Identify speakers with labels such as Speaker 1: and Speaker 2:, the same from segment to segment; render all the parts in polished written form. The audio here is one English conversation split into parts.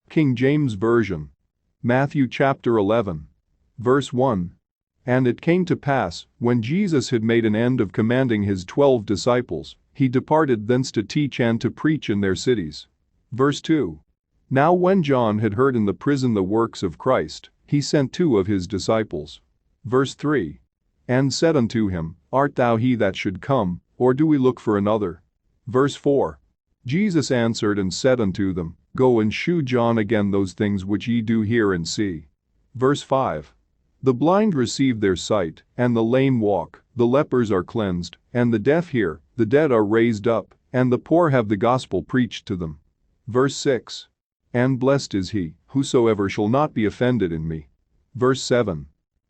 Speaker 1: King James Version. Matthew chapter 11. Verse 1. And it came to pass, when Jesus had made an end of commanding his 12 disciples, he departed thence to teach and to preach in their cities. Verse 2. Now when John had heard in the prison the works of Christ, he sent 2 of his disciples. Verse 3. And said unto him, Art thou he that should come, or do we look for another? Verse 4. Jesus answered and said unto them, Go and shew John again those things which ye do hear and see. Verse 5. The blind receive their sight, and the lame walk, the lepers are cleansed, and the deaf hear, the dead are raised up, and the poor have the gospel preached to them. Verse 6. And blessed is he, whosoever shall not be offended in me. Verse 7.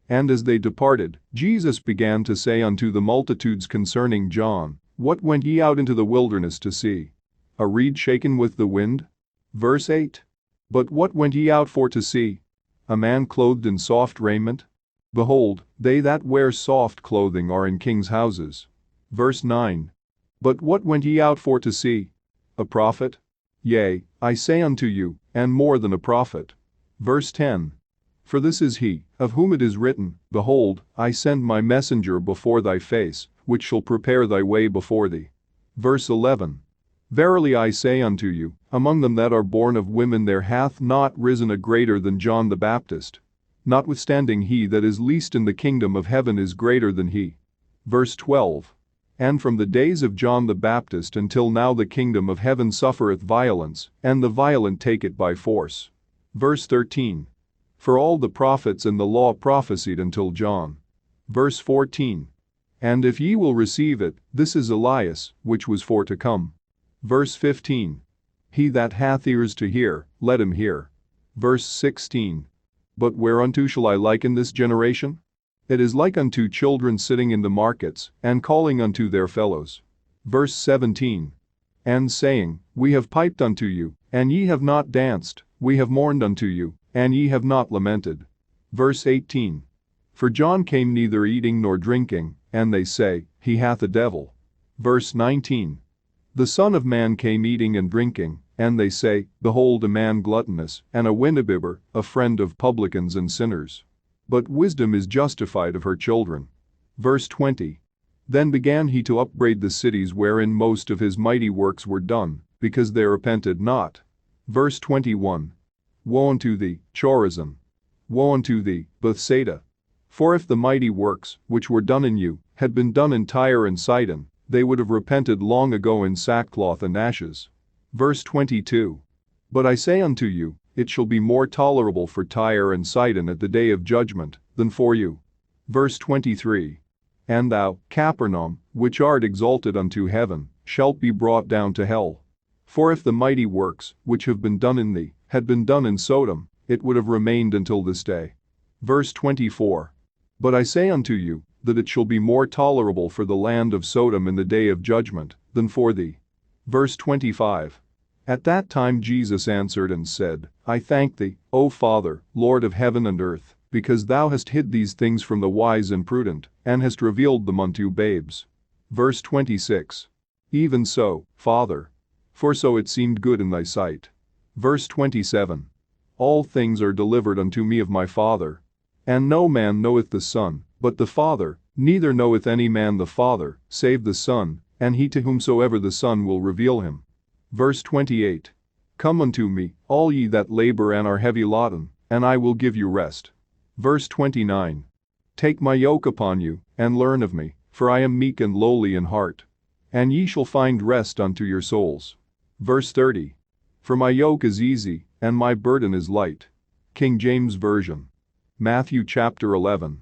Speaker 1: And as they departed, Jesus began to say unto the multitudes concerning John, What went ye out into the wilderness to see? A reed shaken with the wind? Verse 8. But what went ye out for to see? A man clothed in soft raiment? Behold, they that wear soft clothing are in kings' houses. Verse 9. But what went ye out for to see? A prophet? Yea, I say unto you, and more than a prophet. Verse 10. For this is he, of whom it is written, Behold, I send my messenger before thy face, which shall prepare thy way before thee. Verse 11. Verily I say unto you, among them that are born of women there hath not risen a greater than John the Baptist. Notwithstanding he that is least in the kingdom of heaven is greater than he. Verse 12. And from the days of John the Baptist until now the kingdom of heaven suffereth violence, and the violent take it by force. Verse 13. For all the prophets and the law prophesied until John. Verse 14. And if ye will receive it, this is Elias, which was for to come. Verse 15. He that hath ears to hear, let him hear. Verse 16. But whereunto shall I liken this generation? It is like unto children sitting in the markets, and calling unto their fellows. Verse 17. And saying, We have piped unto you, and ye have not danced, we have mourned unto you, and ye have not lamented. Verse 18. For John came neither eating nor drinking, and they say, He hath a devil. Verse 19. The Son of Man came eating and drinking, and they say, Behold a man gluttonous, and a winnebibber, a friend of publicans and sinners. But wisdom is justified of her children. Verse 20. Then began he to upbraid the cities wherein most of his mighty works were done, because they repented not. Verse 21. Woe unto thee, Chorazin! Woe unto thee, Bethsaida! For if the mighty works, which were done in you, had been done in Tyre and Sidon, they would have repented long ago in sackcloth and ashes. Verse 22. But I say unto you, it shall be more tolerable for Tyre and Sidon at the day of judgment, than for you. Verse 23. And thou, Capernaum, which art exalted unto heaven, shalt be brought down to hell. For if the mighty works, which have been done in thee, had been done in Sodom, it would have remained until this day. Verse 24. But I say unto you, that it shall be more tolerable for the land of Sodom in the day of judgment, than for thee. Verse 25. At that time Jesus answered and said, I thank thee, O Father, Lord of heaven and earth, because thou hast hid these things from the wise and prudent, and hast revealed them unto babes. Verse 26. Even so, Father. For so it seemed good in thy sight. Verse 27. All things are delivered unto me of my Father. And no man knoweth the Son, but the Father, neither knoweth any man the Father, save the Son, and he to whomsoever the Son will reveal him. Verse 28. Come unto me, all ye that labor and are heavy laden, and I will give you rest. Verse 29. Take my yoke upon you, and learn of me, for I am meek and lowly in heart. And ye shall find rest unto your souls. Verse 30. For my yoke is easy, and my burden is light. King James Version. Matthew chapter 11.